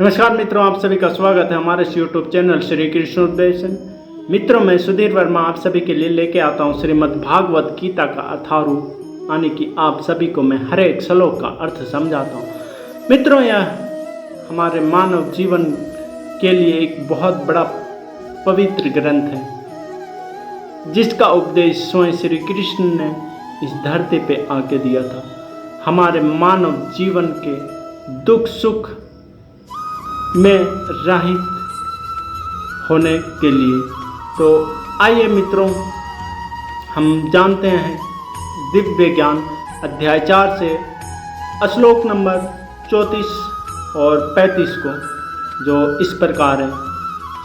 नमस्कार मित्रों, आप सभी का स्वागत है हमारे इस यूट्यूब चैनल श्री कृष्ण उपदेश। मित्रों, मैं सुधीर वर्मा आप सभी के लिए लेके आता हूँ श्रीमद् भागवत गीता का अथर्वरूप, यानी कि आप सभी को मैं हर एक श्लोक का अर्थ समझाता हूँ। मित्रों, यह हमारे मानव जीवन के लिए एक बहुत बड़ा पवित्र ग्रंथ है, जिसका उपदेश स्वयं श्री कृष्ण ने इस धरती पे आके दिया था, हमारे मानव जीवन के दुख सुख में रहित होने के लिए। तो आइए मित्रों, हम जानते हैं दिव्य ज्ञान अध्याय 4 से श्लोक नंबर 34 और 35 को, जो इस प्रकार है।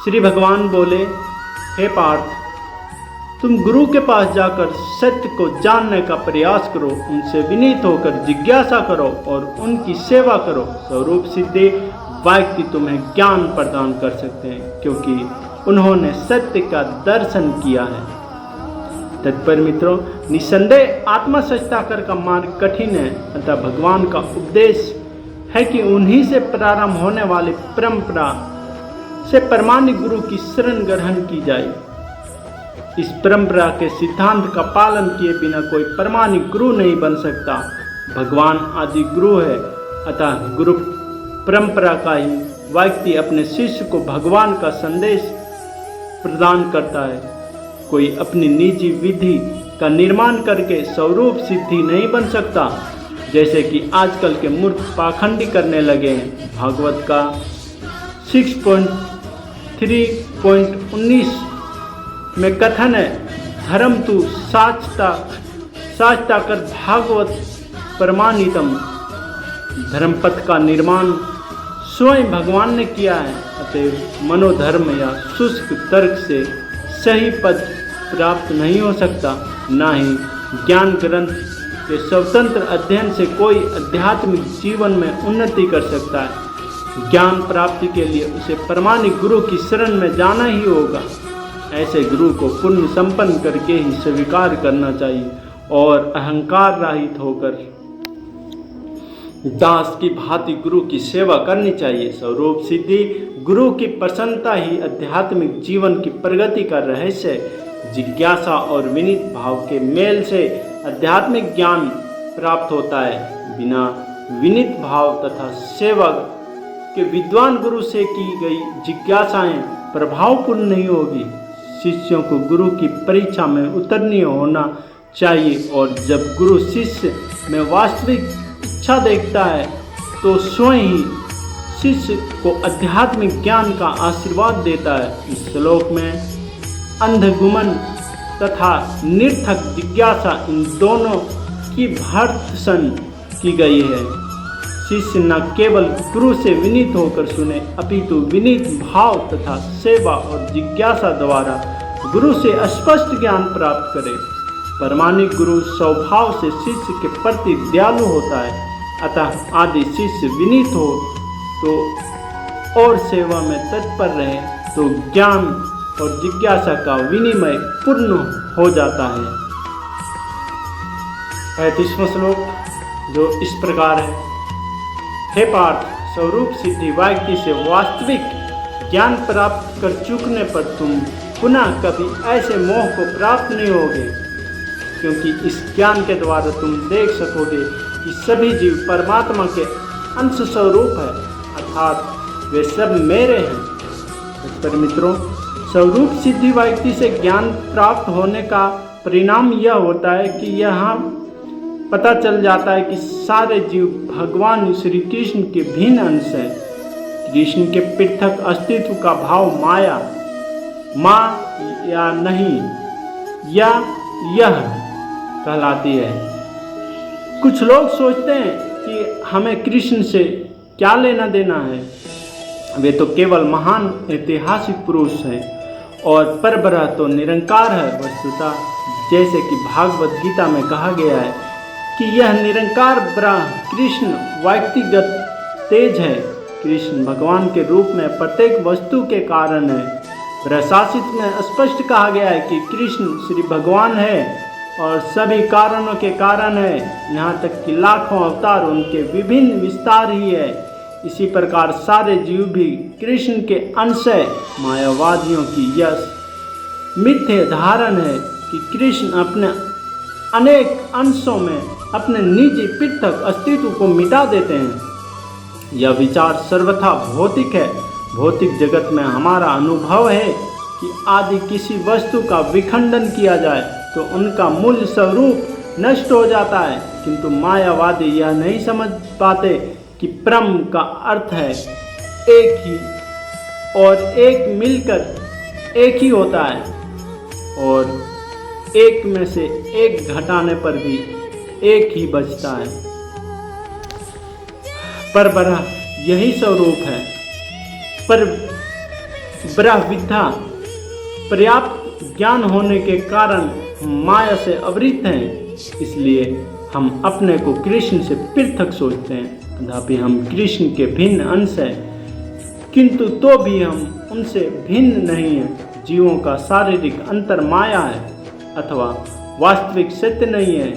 श्री भगवान बोले, हे पार्थ, तुम गुरु के पास जाकर सत्य को जानने का प्रयास करो, उनसे विनीत होकर जिज्ञासा करो और उनकी सेवा करो। स्वरूप सिद्धि व्यक्ति तुम्हें ज्ञान प्रदान कर सकते हैं, क्योंकि उन्होंने सत्य का दर्शन किया है। तत्पर मित्रों, निसंदेह आत्मा साक्षात्कार का मार्ग कठिन है, अतः भगवान का उपदेश है कि उन्हीं से प्रारंभ होने वाली परंपरा से परमाणु गुरु की शरण ग्रहण की जाए। इस परंपरा के सिद्धांत का पालन किए बिना कोई परमाणु गुरु नहीं बन सकता। भगवान आदि गुरु है, अतः गुरु परंपरा का ही व्यक्ति अपने शिष्य को भगवान का संदेश प्रदान करता है। कोई अपनी निजी विधि का निर्माण करके स्वरूप सिद्धि नहीं बन सकता, जैसे कि आजकल के मूर्ख पाखंडी करने लगे हैं। भागवत का 6.3.19 में कथन है, धर्म तु साचता कर भागवत प्रमाणितम। धर्मपथ का निर्माण स्वयं भगवान ने किया है, अतः मनोधर्म या शुष्क तर्क से सही पद प्राप्त नहीं हो सकता। न ही ज्ञान ग्रंथ के स्वतंत्र अध्ययन से कोई आध्यात्मिक जीवन में उन्नति कर सकता है। ज्ञान प्राप्ति के लिए उसे परमाणु गुरु की शरण में जाना ही होगा। ऐसे गुरु को पुण्य संपन्न करके ही स्वीकार करना चाहिए और अहंकार रहित होकर दास की भांति गुरु की सेवा करनी चाहिए। स्वरूप सिद्धि गुरु की प्रसन्नता ही आध्यात्मिक जीवन की प्रगति का रहस्य है। जिज्ञासा और विनीत भाव के मेल से आध्यात्मिक ज्ञान प्राप्त होता है। बिना विनीत भाव तथा सेवा के विद्वान गुरु से की गई जिज्ञासाएं प्रभावपूर्ण नहीं होगी। शिष्यों को गुरु की परीक्षा में उतरनी होना चाहिए, और जब गुरु शिष्य में वास्तविक इच्छा देखता है तो स्वयं ही शिष्य को आध्यात्मिक ज्ञान का आशीर्वाद देता है। इस श्लोक में अंधगुमन तथा निर्थक जिज्ञासा, इन दोनों की भर्त्सना की गई है। शिष्य न केवल गुरु से विनीत होकर सुने, अपितु विनीत भाव तथा सेवा और जिज्ञासा द्वारा गुरु से स्पष्ट ज्ञान प्राप्त करे। परमाणु गुरु स्वभाव से शिष्य के प्रति दयालु होता है, अतः आदि शिष्य विनीत हो तो और सेवा में तत्पर रहे तो ज्ञान और जिज्ञासा का विनिमय पूर्ण हो जाता है। 35वां श्लोक, जो इस प्रकार है। हे पार्थ, स्वरूप सिद्धि व्यक्ति से वास्तविक ज्ञान प्राप्त कर चुकने पर तुम पुनः कभी ऐसे मोह को प्राप्त नहीं होगे, क्योंकि इस ज्ञान के द्वारा तुम देख सकोगे कि सभी जीव परमात्मा के अंश स्वरूप है, अर्थात वे सब मेरे हैं। पर मित्रों, स्वरूप सिद्धि व्यक्ति से ज्ञान प्राप्त होने का परिणाम यह होता है कि यहाँ पता चल जाता है कि सारे जीव भगवान श्री कृष्ण के भिन्न अंश हैं। कृष्ण के पृथक अस्तित्व का भाव माया, माँ या नहीं, या यह कहलाती है। कुछ लोग सोचते हैं कि हमें कृष्ण से क्या लेना देना है, वे तो केवल महान ऐतिहासिक पुरुष हैं और परब्रह्म तो निरंकार है। वस्तुतः जैसे कि भागवत गीता में कहा गया है कि यह निरंकार ब्रह्म कृष्ण व्यक्तिगत तेज है। कृष्ण भगवान के रूप में प्रत्येक वस्तु के कारण है। प्रशासित में स्पष्ट कहा गया है कि कृष्ण श्री भगवान है और सभी कारणों के कारण है, यहाँ तक कि लाखों अवतार उनके विभिन्न विस्तार ही है। इसी प्रकार सारे जीव भी कृष्ण के अंश है। मायावादियों की यह मिथ्या धारणा है कि कृष्ण अपने अनेक अंशों में अपने निजी पृथक अस्तित्व को मिटा देते हैं। यह विचार सर्वथा भौतिक है। भौतिक जगत में हमारा अनुभव है कि आदि किसी वस्तु का विखंडन किया जाए तो उनका मूल स्वरूप नष्ट हो जाता है, किंतु मायावादी यह नहीं समझ पाते कि ब्रह्म का अर्थ है एक ही, और एक मिलकर एक ही होता है, और एक में से एक घटाने पर भी एक ही बचता है। पर ब्रह्म यही स्वरूप है। पर ब्रह्म विद्या पर्याप्त ज्ञान होने के कारण हम माया से आवृत हैं, इसलिए हम अपने को कृष्ण से पृथक सोचते हैं। तथापि हम कृष्ण के भिन्न अंश हैं, किंतु तो भी हम उनसे भिन्न नहीं हैं। जीवों का शारीरिक अंतर माया है अथवा वास्तविक सत्य नहीं है।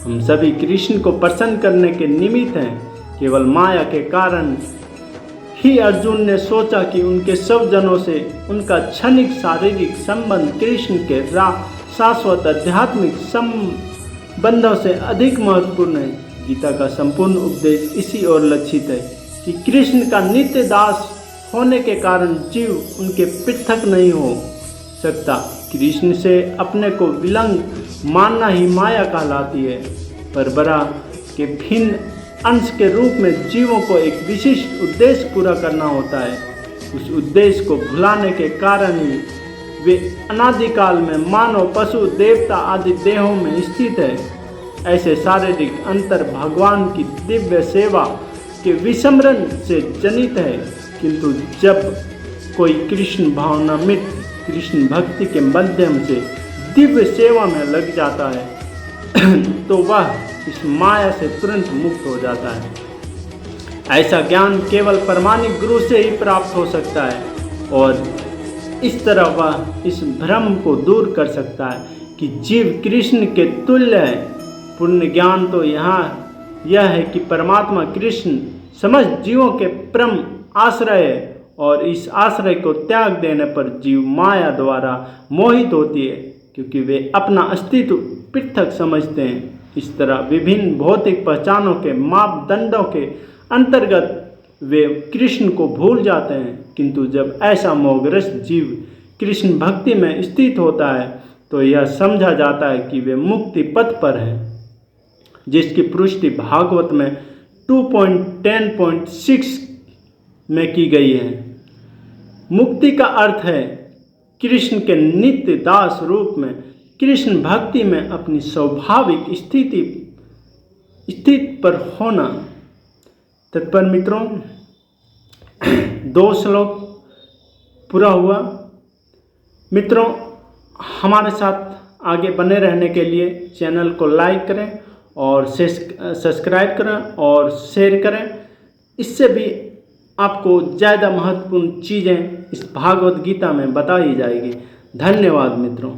हम सभी कृष्ण को प्रसन्न करने के निमित्त हैं। केवल माया के कारण ही अर्जुन ने सोचा कि उनके सब जनों से उनका क्षणिक शारीरिक संबंध कृष्ण के शाश्वत आध्यात्मिक संबंधों से अधिक महत्वपूर्ण है। गीता का संपूर्ण उपदेश इसी ओर लक्षित है कि कृष्ण का नित्य दास होने के कारण जीव उनके पृथक नहीं हो सकता। कृष्ण से अपने को विलंग मानना ही माया कहलाती है। पर ब्रह्म के भिन्न अंश के रूप में जीवों को एक विशिष्ट उद्देश्य पूरा करना होता है। उस उद्देश्य को भुलाने के कारण ही वे अनादिकाल में मानव, पशु, देवता आदि देहों में स्थित है। ऐसे शारीरिक अंतर भगवान की दिव्य सेवा के विस्मरण से जनित है, किंतु जब कोई कृष्ण भावनामृत कृष्ण भक्ति के माध्यम से दिव्य सेवा में लग जाता है तो वह इस माया से तुरंत मुक्त हो जाता है। ऐसा ज्ञान केवल प्रमाणिक गुरु से ही प्राप्त हो सकता है, और इस तरह वह इस भ्रम को दूर कर सकता है कि जीव कृष्ण के तुल्य है। पूर्ण ज्ञान तो यहाँ यह है कि परमात्मा कृष्ण समस्त जीवों के परम आश्रय है, और इस आश्रय को त्याग देने पर जीव माया द्वारा मोहित होती है, क्योंकि वे अपना अस्तित्व पृथक समझते हैं। इस तरह विभिन्न भौतिक पहचानों के मापदंडों के अंतर्गत वे कृष्ण को भूल जाते हैं, किंतु जब ऐसा मोहग्रस्त जीव कृष्ण भक्ति में स्थित होता है तो यह समझा जाता है कि वे मुक्ति पथ पर है, जिसकी पुष्टि भागवत में 2.10.6 में की गई है। मुक्ति का अर्थ है कृष्ण के नित्य दास रूप में कृष्ण भक्ति में अपनी स्वाभाविक स्थिति पर होना। तत्पर मित्रों, 2 श्लोक पूरा हुआ। मित्रों, हमारे साथ आगे बने रहने के लिए चैनल को लाइक करें और सब्सक्राइब करें और शेयर करें। इससे भी आपको ज़्यादा महत्वपूर्ण चीज़ें इस भागवत गीता में बताई जाएगी। धन्यवाद मित्रों।